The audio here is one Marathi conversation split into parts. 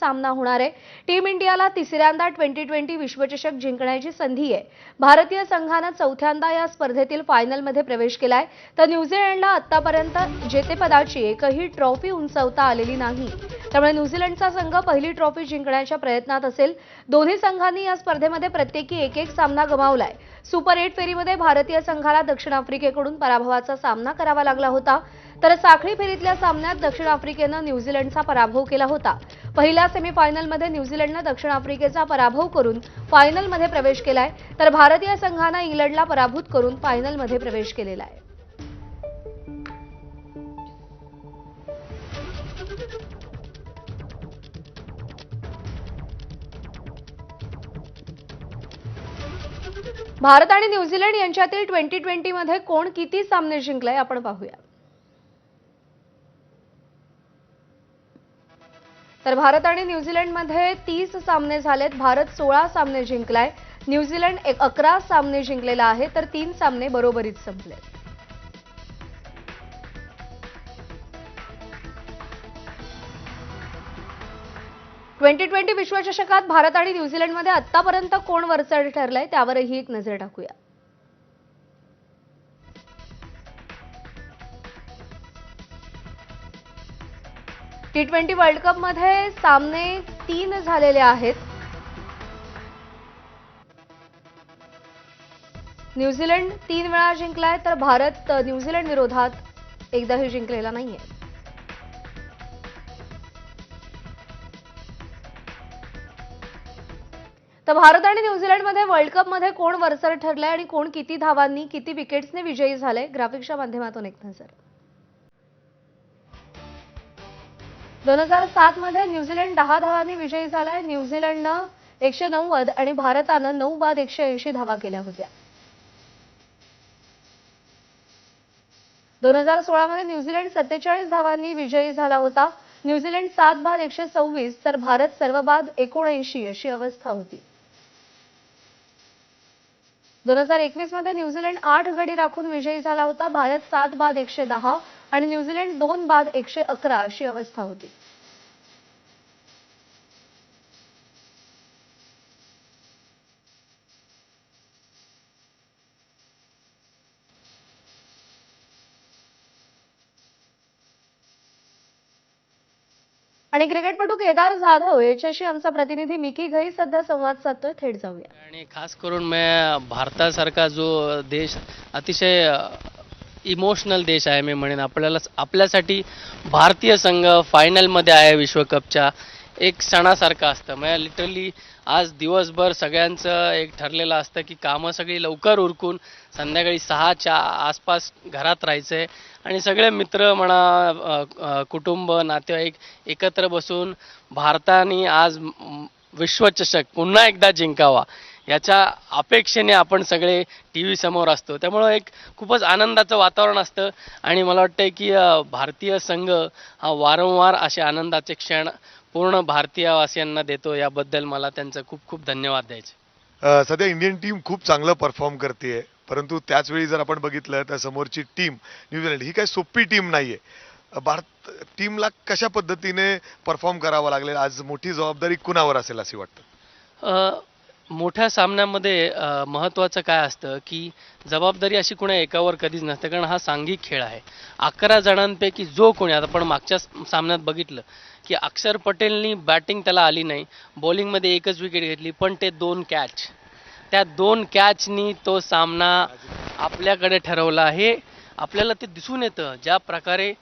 सामना होणार आहे। टीम इंडियाला तिसऱ्यांदा T20 विश्वचषक जिंकण्याची संधी आहे। भारतीय संघाने चौथ्यांदा या स्पर्धेतील फायनलमध्ये प्रवेश केलाय, तर न्यूझीलंडला आतापर्यंत जेतेपदाची एकही ट्रॉफी उंचवता आलेली नाही। त्यामुळे न्यूझीलंडचा संघ पहिली ट्रॉफी जिंकण्याच्या प्रयत्नात असेल। दोन्ही संघांनी या स्पर्धेमध्ये प्रत्येकी एक सामना गमावलाय। सुपर 8 फेरीमध्ये भारतीय संघाला दक्षिण आफ्रिकेकडून पराभवाचा सामना करावा लागला होता, तर साखळी फेरीतल्या सामन्यात दक्षिण आफ्रिकेने न्यूझीलंडचा पराभव केला होता। पहिल्या सेमीफायनलमध्ये न्यूझीलंडने दक्षिण आफ्रिकेचा पराभव करून फायनलमध्ये प्रवेश केलाय, तर भारतीय संघाने इंग्लंडला पराभूत करून फायनलमध्ये प्रवेश केलेला आहे। भारत आणि न्यूझीलंड यांच्यातील T20 मध्ये कोण किती सामने जिंकले आपण पाहूया। तर भारत आणि न्यूझीलंडमध्ये 30 सामने झालेत। भारत 16 सामने जिंकलाय, न्यूझीलंड 11 सामने जिंकलेला आहे, तर 3 सामने बरोबरीत संपले। T20 विश्वचषकात भारत आणि न्यूझीलंडमध्ये आतापर्यंत कोण वरचढ ठरलंय त्यावरही एक नजर टाकूया। T20 वर्ल्ड कप मध्ये सामने 3 झालेले आहेत। न्यूझीलंड 3 वेळा जिंकलाय, तर भारत न्यूझीलंड विरोधात एकदाही जिंकलेला नाहीये। तर भारत आणि न्यूझीलंडमध्ये वर्ल्ड कप मध्ये कोण वरचढ ठरलंय आणि कोण किती धावांनी किती विकेट्सने विजयी झाले, ग्राफिक्सच्या माध्यमातून एक नजर। 2007 मध्ये न्यूझीलंड 10 धावांनी विजयी झालाय। न्यूझीलंडनं 190 आणि भारतानं 9 बाद 180 धावा केल्या होत्या। 2016 मध्ये न्यूझीलंड 47 धावांनी विजयी झाला होता। न्यूझीलंड 7 बाद 126 तर भारत सर्व बाद 79 अशी अवस्था होती। 2021 मध्ये न्यूझीलंड 8 गडी राखून विजयी झाला होता। भारत 7 बाद 110 आणि न्यूझीलंड 2 बाद 111 अशी अवस्था होती। आणि क्रिकेटपटू केदार जाधव याच्याशी आमचा प्रतिनिधी मिकी घई सध्या संवाद साधतोय, थेट जाऊया। आणि खास करून मैं भारतासारखा जो देश अतिशय इमोशनल देश आहे, मी म्हणेन आपल्यासाठी भारतीय संघ फायनलमध्ये आहे विश्वकपच्या, एक क्षणासारखं असतं। मैं लिटरली आज दिवसभर सगळ्यांचं एक ठरलेलं असतं की कामं सगळी लवकर उरकून संध्याकाळी 6च्या आसपास घरात राहायचं आहे आणि सगळे मित्र म्हणा, कुटुंब, नातेवाईक एकत्र बसून भारताने आज विश्वचषक पुन्हा एकदा जिंकावा याच्या अपेक्षेने आपण सगळे टीव्ही समोर असतो। त्यामुळे एक खूपच आनंदाचं वातावरण असतं आणि मला वाटतं की भारतीय संघ हा वारंवार असे आनंदाचे क्षण पूर्ण भारतीयवासियांना देतो, याबद्दल मला त्यांचं खूप खूप धन्यवाद द्यायचे। सध्या इंडियन टीम खूप चांगलं परफॉर्म करते, परंतु त्याच वेळी जर आपण बघितलं तर समोरची टीम न्यूझीलंड ही काही सोपी टीम नाहीये। भारत टीमला कशा पद्धतीने परफॉर्म करावं लागेल, आज मोठी जबाबदारी कुणावर असेल असे वाटतं? मोठ्या सामन्यामध्ये महत्त्वाचं काय असतं की जबाबदारी अशी कुणा एकावर कधीच नसते, कारण हा सांघिक खेळ आहे। 11 जणांपैकी जो कोणी, आता आपण मागच्या सामन्यात बघितलं की अक्षर पटेलनी बॅटिंग त्याला आली नाही, बॉलिंगमध्ये एकच विकेट घेतली, पण ते 2 कॅच, त्या 2 कॅचनी तो सामना आपल्याकडे ठरवला। हे आपल्याला ते दिसून येतं, ज्या प्रकारे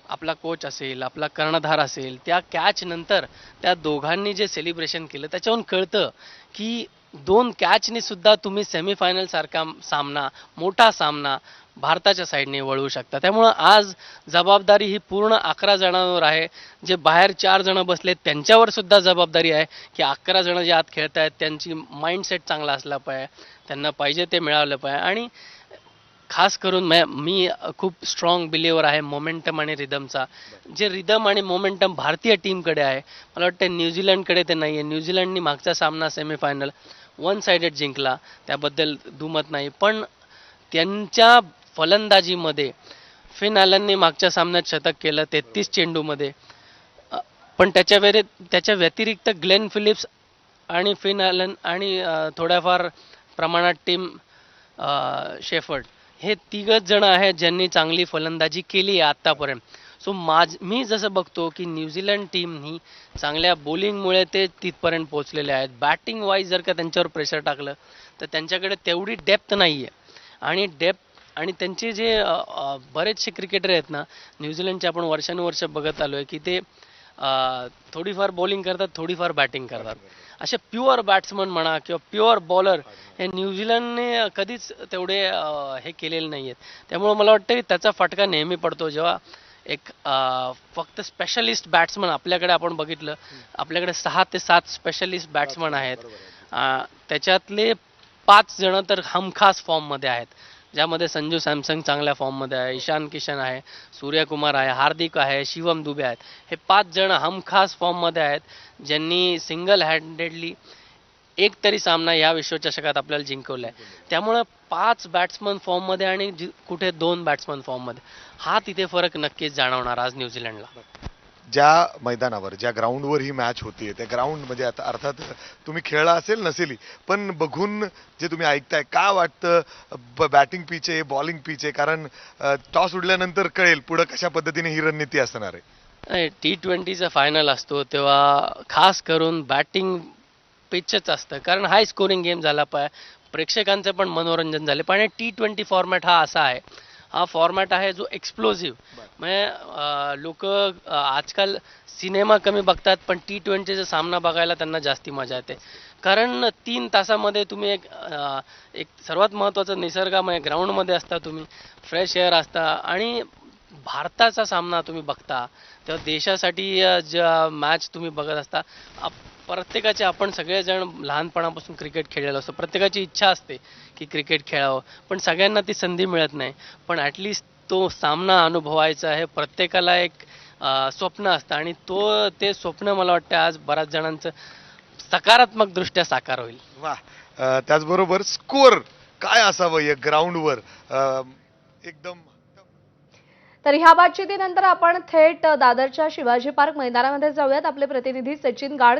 आपला कोच असेल, आपला कर्णधार असेल, त्या कॅच नंतर त्या दोघांनी जे सेलिब्रेशन केलं त्याच्यावरून कळतं की 2 कॅचनी सुद्धा तुम्ही सेमीफायनल सारखा सामना, मोठा सामना भारताच्या साईडने वळवू शकता। त्यामुळं आज जबाबदारी ही पूर्ण 11 जणांवर आहे। जे बाहेर 4 जण बसलेत त्यांच्यावर सुद्धा जबाबदारी आहे की 11 जण जे आत खेळत आहेत त्यांची माइंडसेट चांगला असला पाहिजे, त्यांना पाहिजे ते मिळालं पाहिजे। आणि खास करून मी खूप स्ट्रॉंग बिलीव्हर आहे मोमेंटम आणि रिदमचा। जे रिदम आणि मोमेंटम भारतीय टीमकडे आहे, मला वाटतं न्यूझीलंडकडे ते नाही आहे। न्यूझीलंडनी मागचा सामना सेमीफायनल 1 साइडेड जिंकला, त्याबद्दल दुमत नाही, पण त्यांच्या फलंदाजीमध्ये फिन ॲलननी मागच्या सामन्यात शतक केलं 33 चेंडूमध्ये। पण त्याच्या व्यतिरिक्त ग्लेन फिलिप्स आणि फिन ॲलन आणि थोड्याफार प्रमाणात टीम शेफर्ड हे तिघच जण आहेत ज्यांनी चांगली फलंदाजी केली आहे आत्तापर्यंत. सो मी जसं बघतो की न्यूझीलंड टीम ही चांगल्या बॉलिंगमुळे ते तिथपर्यंत पोहोचलेले आहेत. बॅटिंग वाईज जर का त्यांच्यावर प्रेशर टाकलं तर त्यांच्याकडे तेवढी डेप्थ नाही आहे. आणि त्यांचे जे बरेचसे क्रिकेटर आहेत ना न्यूझीलंडचे, आपण वर्षानुवर्ष बघत आलो आहे की ते थोडीफार बॉलिंग करतात, थोडीफार बॅटिंग करतात. असे प्युअर बॅट्समन म्हणा किंवा प्युअर बॉलर हे न्यूझीलंडने कधीच तेवढे हे केलेले नाही आहेत. त्यामुळं मला वाटतं की त्याचा फटका नेहमी पडतो जेव्हा एक फक्त स्पेशलिस्ट बॅट्समन आपल्याकडे आपण बघितलं, आपल्याकडे 6 ते 7 स्पेशलिस्ट बॅट्समन आहेत. त्याच्यातले 5 जण तर हमखास फॉर्ममध्ये आहेत, ज्यामध्ये संजू सॅमसन चांगल्या फॉर्ममध्ये आहे, ईशान किशन आहे, सूर्यकुमार आहे, हार्दिक आहे, शिवम दुबे आहेत. हे 5 जण हमखास फॉर्ममध्ये आहेत, ज्यांनी सिंगल हँडेडली एक तरी सामना या विश्वचषकात आपल्याला जिंकवला आहे. त्यामुळं 5 बॅट्समन फॉर्ममध्ये आणि कुठे 2 बॅट्समन फॉर्ममध्ये, हा तिथे फरक नक्कीच जाणवणार आज न्यूझीलंडला. ज्या मैदानावर, ज्या ग्राउंडवर ही मॅच होतीये, त्या ग्राउंड म्हणजे आता अर्थात तुम्ही खेळला असेल नसेलही, पण बघून जे तुम्ही ऐकताय, काय वाटतं बॅटिंग पिच आहे, बॉलिंग पिच आहे? कारण टॉस उडल्यानंतर कळेल पुढे कशा पद्धतीने ही रणनीती असणार आहे. T20चा फायनल असतो तेव्हा खास करून बॅटिंग पिचच असतं, कारण हाय स्कोरिंग गेम झाला पाहिजे, प्रेक्षकांचं पण मनोरंजन झाले पाहिजे. T20 फॉर्मॅट हा असा आहे, हा फॉर्मॅट आहे जो एक्सप्लोजिव्ह, म्हणजे लोक आजकाल सिनेमा कमी बघतात पण T20चा सामना बघायला त्यांना जास्ती मजा येते. कारण 3 तासामध्ये तुम्ही एक सर्वात महत्त्वाचं निसर्गामध्ये ग्राउंडमध्ये असता, तुम्ही फ्रेश एअर असता आणि भारताचा सामना तुम्ही बघता तेव्हा देशासाठी ज्या मॅच तुम्ही बघत असता. प्रत्येकाचे, आपण सगळेजण लहानपणापासून क्रिकेट खेळलेलो असतो, प्रत्येकाची इच्छा असते की क्रिकेट खेळावं, पण सगळ्यांना ती संधी मिळत नाही. पण ॲटलिस्ट तो सामना अनुभवायचा आहे प्रत्येकाला एक स्वप्न असतं, आणि ते स्वप्न मला वाटतं आज बऱ्याच जणांचं सकारात्मकदृष्ट्या साकार होईल. वा. त्याचबरोबर स्कोअर काय असावं या ग्राउंडवर? एकदम तर ह्या बातचीतीनंतर आपण थेट दादरच्या शिवाजी पार्क मैदानामध्ये जाऊयात. आपले प्रतिनिधी सचिन गाड